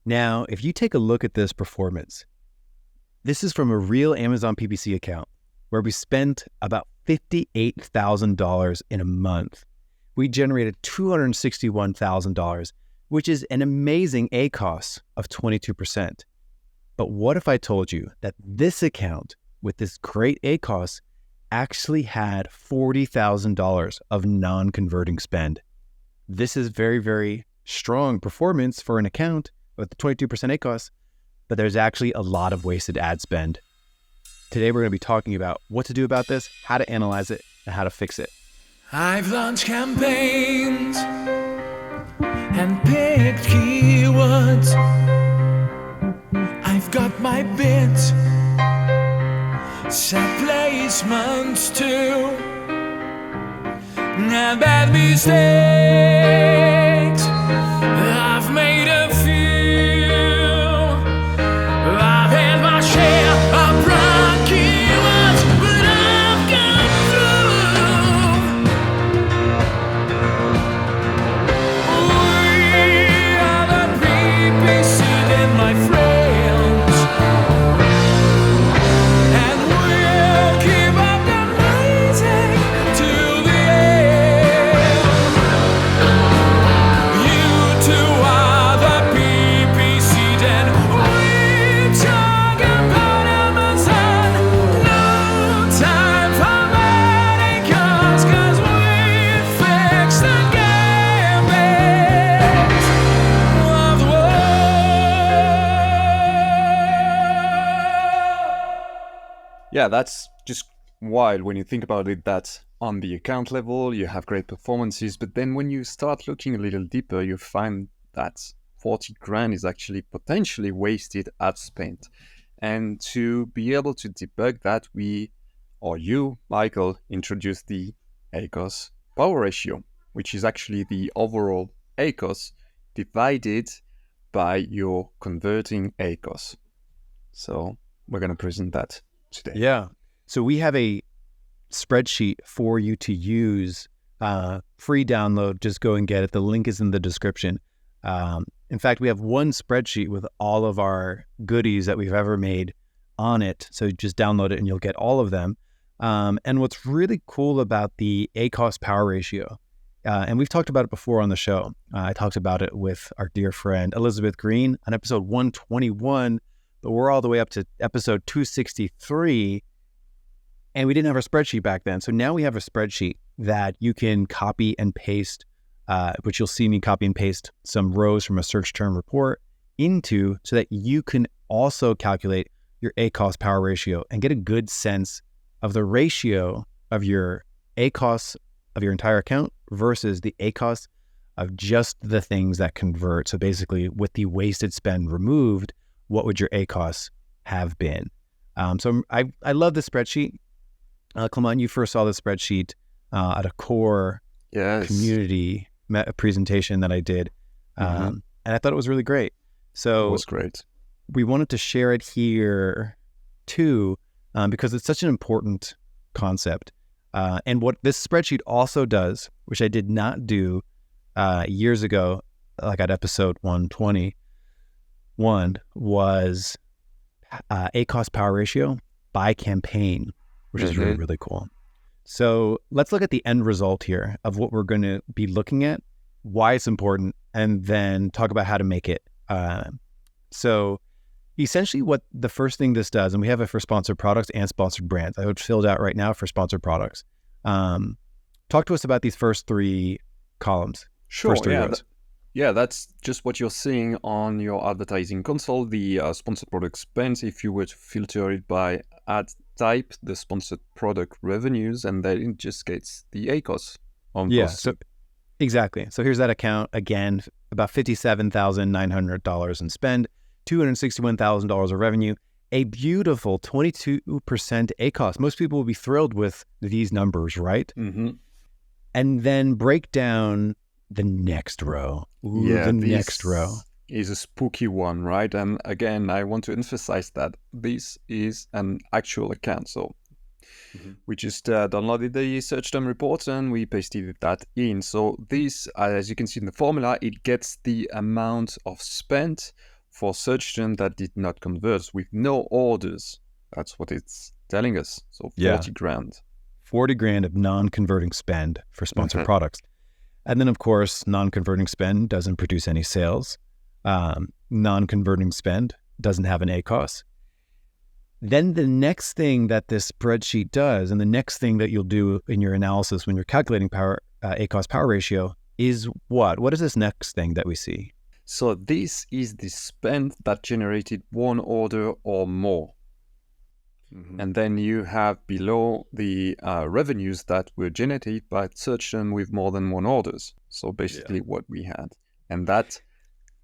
Now, if you take a look at this performance, this is from a real Amazon PPC account where we spent about $58,000 in a month. We generated $261,000, which is an amazing ACOS of 22%. But what if I told you that this account with this great ACOS actually had $40,000 of non-converting spend? This is very, very strong performance for an account with the 22% ACOS, but there's actually a lot of wasted ad spend. Today, we're going to be talking about what to do about this, how to analyze it, and how to fix it. I've launched campaigns and picked keywords. I've got my bids, set placements too. And bad mistakes, I've made a few. I've had my share of wrong keywords, but I've got through. We are the PPC Den, my friends, and we'll keep up the rising to the end. You two are the PPC Den. We talk about Amazon. No time for manicures, 'cause we fix the gambit of the world. Yeah, that's just wild when you think about it, that on the account level you have great performances, but then when you start looking a little deeper, you find that 40 grand is actually potentially wasted ad spend. And to be able to debug that, you, Michael, introduced the ACOS Power Ratio, which is actually the overall ACOS divided by your converting ACOS. So we're going to present that today. Yeah. So we have a spreadsheet for you to use, free download. Just go and get it. The link is in the description. In fact, we have one spreadsheet with all of our goodies that we've ever made on it. So just download it and you'll get all of them. And what's really cool about the ACOS Power Ratio, and we've talked about it before on the show. I talked about it with our dear friend Elizabeth Green on episode 121, but we're all the way up to episode 263. And we didn't have a spreadsheet back then. So now we have a spreadsheet that you can copy and paste, which you'll see me copy and paste some rows from a search term report into, so that you can also calculate your ACOS Power Ratio and get a good sense of the ratio of your ACOS of your entire account versus the ACOS of just the things that convert. So basically, with the wasted spend removed, what would your ACOS have been? So I love the spreadsheet. Clement, you first saw the spreadsheet at a core community presentation that I did. And I thought it was really great. So It was great. we wanted to share it here too, because it's such an important concept. And what this spreadsheet also does, which I did not do years ago, like at episode 121, was ACOS Power Ratio by campaign, which is really, really cool. So let's look at the end result here of what we're going to be looking at, why it's important, and then talk about how to make it. So essentially what the first thing this does, and we have it for sponsored products and sponsored brands. I would fill it out right now for sponsored products. Talk to us about these first three columns. Sure, first three rows. That's just what you're seeing on your advertising console, the sponsored product spends. If you were to filter it by ad type, the sponsored product revenues, and then it just gets the ACOS on So exactly. So here's that account again, about $57,900 in spend, $261,000 of revenue, a beautiful 22% ACOS. Most people will be thrilled with these numbers, right? Mm-hmm. And then break down the next row. Next row is a spooky one, right? And again, I want to emphasize that this is an actual account. So we just downloaded the search term report and we pasted that in. So this, as you can see in the formula, it gets the amount of spent for search term that did not convert with no orders. That's what it's telling us. So 40 grand. 40 grand of non-converting spend for sponsored products. And then, of course, non-converting spend doesn't produce any sales. Non-converting spend doesn't have an ACOS. Then the next thing that this spreadsheet does, and the next thing that you'll do in your analysis when you're calculating ACOS Power Ratio is what? What is this next thing that we see? So this is the spend that generated one order or more. And then you have below the revenues that were generated by search term with more than one orders. So basically what we had. And that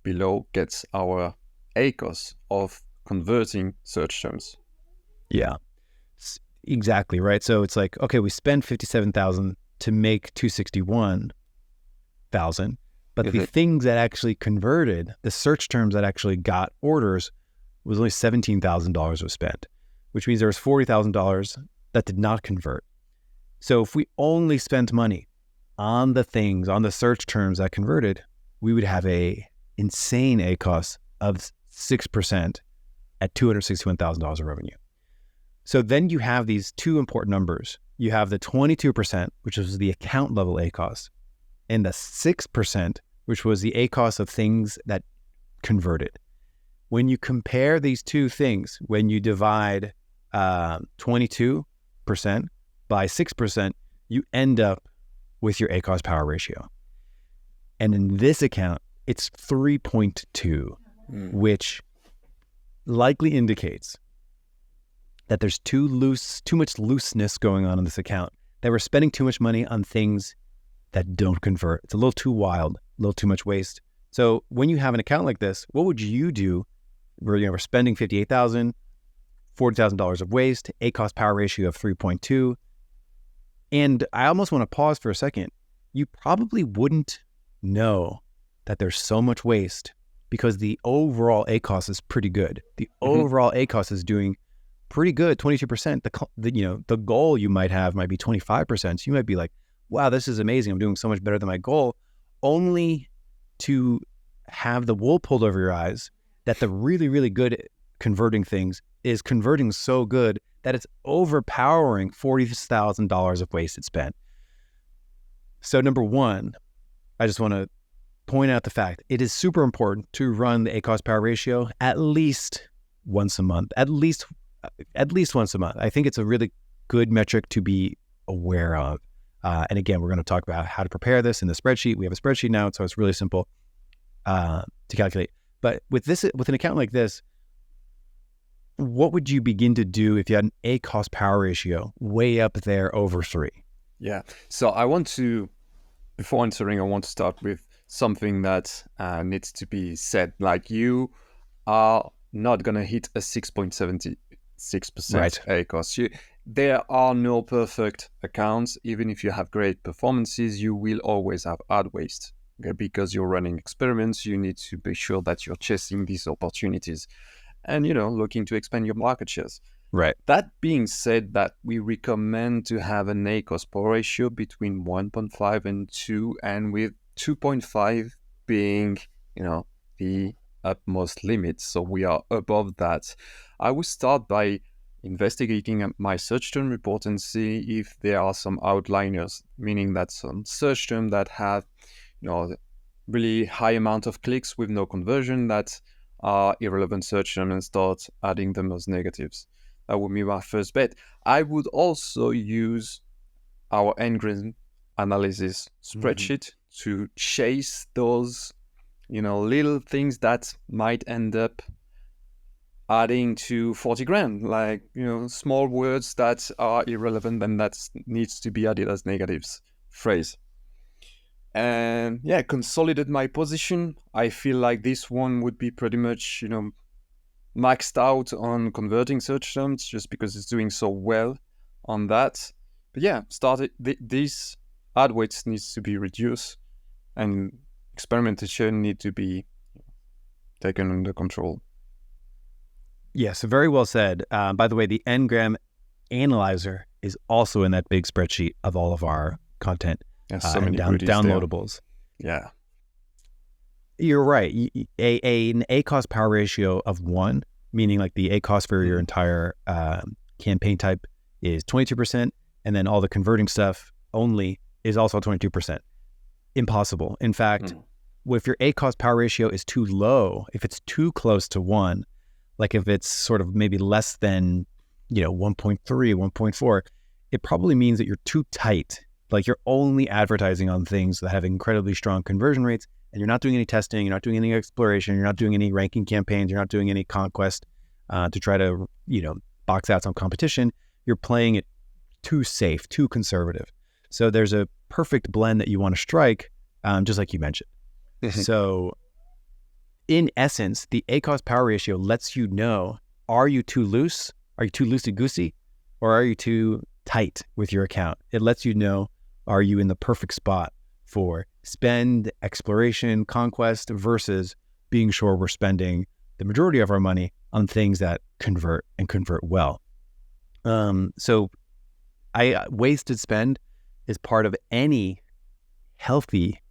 below gets our ACOS of converting search terms. Yeah, exactly, right? So it's like, okay, we spend 57,000 to make 261,000, but the things that actually converted, the search terms that actually got orders, was only $17,000 was spent, which means there was $40,000 that did not convert. So if we only spent money on the things, on the search terms that converted, we would have a insane ACOS of 6% at $261,000 of revenue. So then you have these two important numbers. You have the 22%, which was the account level ACOS, and the 6%, which was the ACOS of things that converted. When you compare these two things, when you divide 22% by 6%, you end up with your ACOS Power Ratio. And in this account, it's 3.2, which likely indicates that there's too much looseness going on in this account, that we're spending too much money on things that don't convert. It's a little too wild, a little too much waste. So when you have an account like this, what would you do? We're spending $58,000, $40,000 of waste, ACOS Power Ratio of 3.2. And I almost want to pause for a second. You probably wouldn't know that there's so much waste because the overall ACOS is pretty good. The overall ACOS is doing pretty good, 22%. The goal you might have might be 25%. So you might be like, wow, this is amazing. I'm doing so much better than my goal, only to have the wool pulled over your eyes that the really, really good converting things is converting so good that it's overpowering $40,000 of wasted spend. So number one, I just want to point out the fact it is super important to run the ACOS Power Ratio at least once a month, at least once a month. I think it's a really good metric to be aware of. And again, we're going to talk about how to prepare this in the spreadsheet. We have a spreadsheet now, so it's really simple to calculate. But with an account like this, what would you begin to do if you had an ACOS Power Ratio way up there over 3? Yeah. So before answering, I want to start with something that needs to be said. Like, you are not going to hit a 6.76% ACOS. There are no perfect accounts. Even if you have great performances, you will always have ad waste. Okay? Because you're running experiments, you need to be sure that you're chasing these opportunities and, looking to expand your market shares. Right. That being said, that we recommend to have an ACOS Power Ratio between 1.5 and 2, and with 2.5 being, the utmost limit. So we are above that. I would start by investigating my search term report and see if there are some outliers, meaning that some search terms that have, really high amount of clicks with no conversion that are irrelevant search terms, and start adding them as negatives. That would be my first bet. I would also use our N-gram analysis spreadsheet to chase those, little things that might end up adding to 40 grand, like, small words that are irrelevant and that needs to be added as negatives phrase. And consolidate my position. I feel like this one would be pretty much, maxed out on converting search terms just because it's doing so well on that. But this ad weights needs to be reduced and experimentation need to be taken under control. Yeah, so very well said. By the way, the N-gram analyzer is also in that big spreadsheet of all of our content So many and downloadables. Yeah. You're right. An ACOS power ratio of 1, meaning like the ACOS for your entire campaign type is 22%, and then all the converting stuff only is also 22%. Impossible. In fact, if your ACOS power ratio is too low, if it's too close to 1, like if it's sort of maybe less than, 1.3, 1.4, it probably means that you're too tight. Like you're only advertising on things that have incredibly strong conversion rates, and you're not doing any testing, you're not doing any exploration, you're not doing any ranking campaigns, you're not doing any conquest to try to, box out some competition. You're playing it too safe, too conservative. So there's a perfect blend that you want to strike, just like you mentioned. So in essence, the ACOS power ratio lets you know, are you too loose? Are you too loosey-goosey? Or are you too tight with your account? It lets you know, are you in the perfect spot for spend, exploration, conquest, versus being sure we're spending the majority of our money on things that convert and convert well. So wasted spend is part of any healthy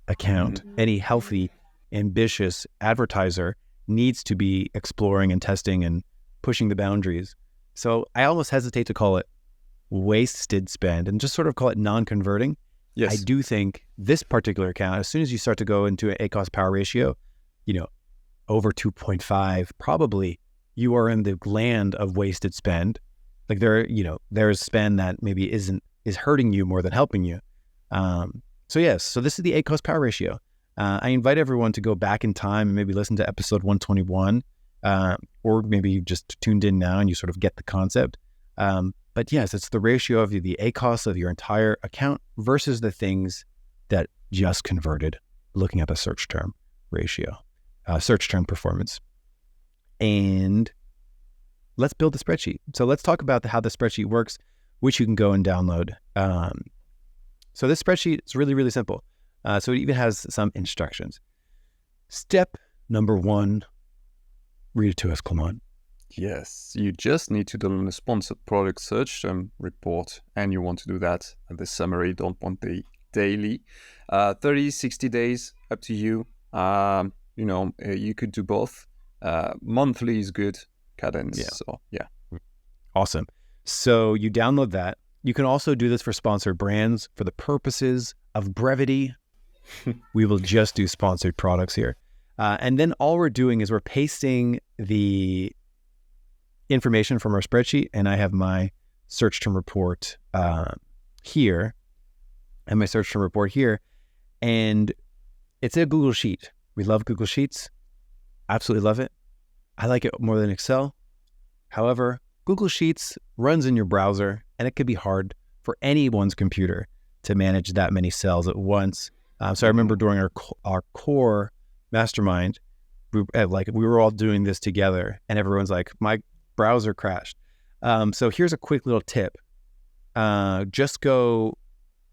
account. Any healthy, ambitious advertiser needs to be exploring and testing and pushing the boundaries. So I almost hesitate to call it wasted spend and just sort of call it non-converting. Yes. I do think this particular account, as soon as you start to go into an ACOS power ratio, over 2.5, probably you are in the land of wasted spend. Like there's spend that maybe is hurting you more than helping you. So this is the ACOS power ratio. I invite everyone to go back in time and maybe listen to episode 121, or maybe you just tuned in now and you sort of get the concept. But yes, it's the ratio of the ACOS of your entire account versus the things that just converted, looking at the search term ratio, search term performance. And let's build the spreadsheet. So let's talk about how the spreadsheet works, which you can go and download. So this spreadsheet is really, really simple. So it even has some instructions. Step number 1, read it to us, Clement. Yes, you just need to download a sponsored product search term report, and you want to do that at the summary, don't want the daily. 30, 60 days, up to you. You could do both. Monthly is good, cadence. Yeah. So, yeah. Awesome. So you download that. You can also do this for sponsored brands. For the purposes of brevity, we will just do sponsored products here. And then all we're doing is we're pasting the information from our spreadsheet, and I have my search term report here, and my search term report here, and it's a Google Sheet. We love Google Sheets. Absolutely love it. I like it more than Excel. However, Google Sheets runs in your browser, and it could be hard for anyone's computer to manage that many cells at once. So I remember during our core mastermind, we were all doing this together, and everyone's like, my browser crashed. So here's a quick little tip. Just go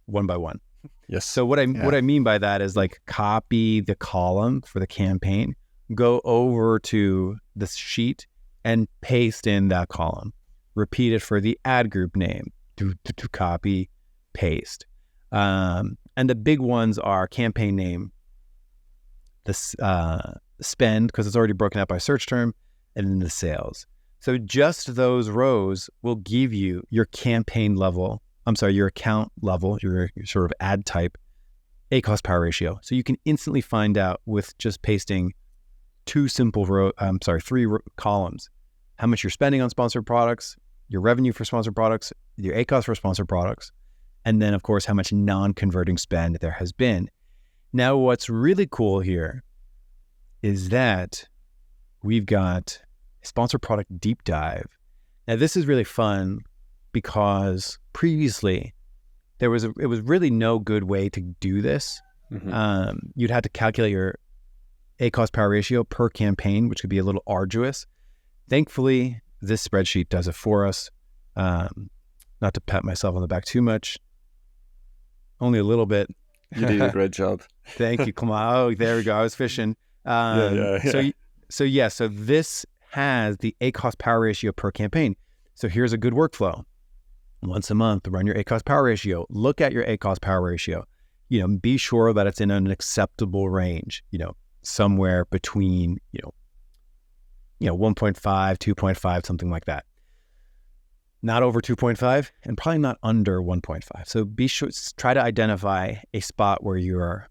one by one. Yes. So what I mean by that is like copy the column for the campaign, go over to the sheet and paste in that column. Repeat it for the ad group name. To copy, paste. And the big ones are campaign name, the spend, because it's already broken out by search term, and then the sales. So just those rows will give you your campaign level, your account level, your sort of ad type, ACOS power ratio. So you can instantly find out with just pasting three columns, how much you're spending on sponsored products, your revenue for sponsored products, your ACOS for sponsored products, and then of course, how much non-converting spend there has been. Now, what's really cool here is that we've got sponsored product deep dive. Now this is really fun because previously it was really no good way to do this. You'd have to calculate your ACOS power ratio per campaign, which could be a little arduous. Thankfully, this spreadsheet does it for us. Not to pat myself on the back too much, only a little bit. You did a great job. Thank you, Clement. Oh, there we go. I was fishing. So this has the ACOS power ratio per campaign. So here's a good workflow. Once a month, run your ACOS power ratio. Look at your ACOS power ratio. Be sure that it's in an acceptable range. somewhere between, 1.5, 2.5, something like that. Not over 2.5 and probably not under 1.5. So be sure, try to identify a spot where your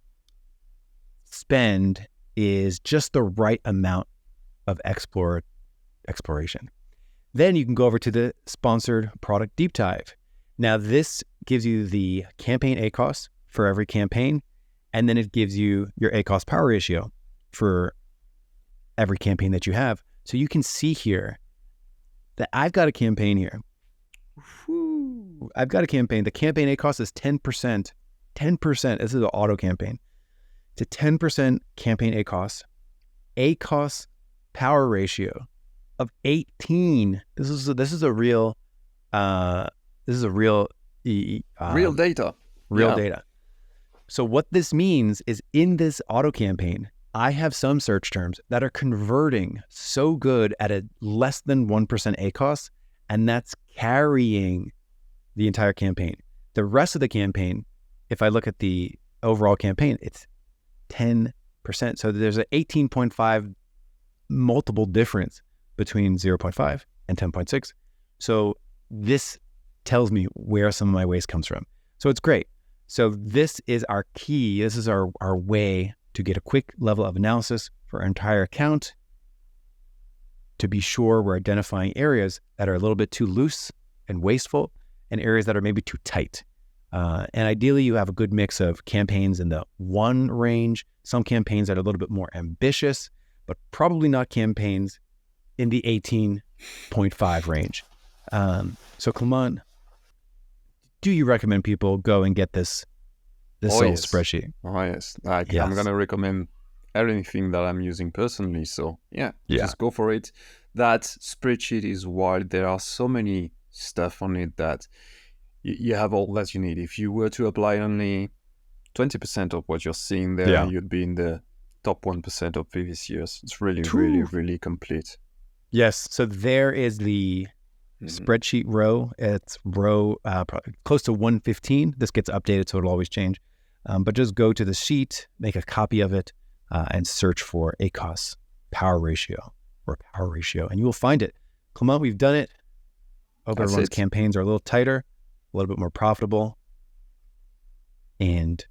spend is just the right amount of exploration. Then you can go over to the sponsored product deep dive. Now this gives you the campaign ACOS for every campaign, and then it gives you your ACOS Power Ratio for every campaign that you have. So you can see here that I've got a campaign here. I've got a campaign. The campaign ACOS is 10%. 10%. This is an auto campaign. It's a 10% campaign ACOS. ACOS Power Ratio of 18. This is a real real data. Real data. So what this means is in this auto campaign, I have some search terms that are converting so good at a less than 1% ACOS, and that's carrying the entire campaign. The rest of the campaign, if I look at the overall campaign, it's 10%. So there's an 18.5 multiple difference between 0.5 and 10.6. So this tells me where some of my waste comes from. So it's great. So this is our key. This is our way to get a quick level of analysis for our entire account to be sure we're identifying areas that are a little bit too loose and wasteful and areas that are maybe too tight. And ideally, you have a good mix of campaigns in the 1 range, some campaigns that are a little bit more ambitious, but probably not campaigns in the 18.5 range. So Clement, do you recommend people go and get this whole spreadsheet? Oh, yes. I'm going to recommend anything that I'm using personally. So, just go for it. That spreadsheet is wild. There are so many stuff on it that you have all that you need. If you were to apply only 20% of what you're seeing there, you'd be in the top 1% of previous years. It's really, really, really complete. Yes. So there is the spreadsheet row. It's row close to 115. This gets updated, so it'll always change. But just go to the sheet, make a copy of it, and search for ACOS Power Ratio or Power Ratio, and you will find it. Clement, we've done it. Hope everyone's campaigns are a little tighter, a little bit more profitable. And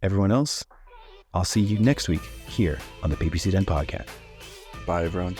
everyone else, I'll see you next week here on the PPC Den podcast. Bye, everyone.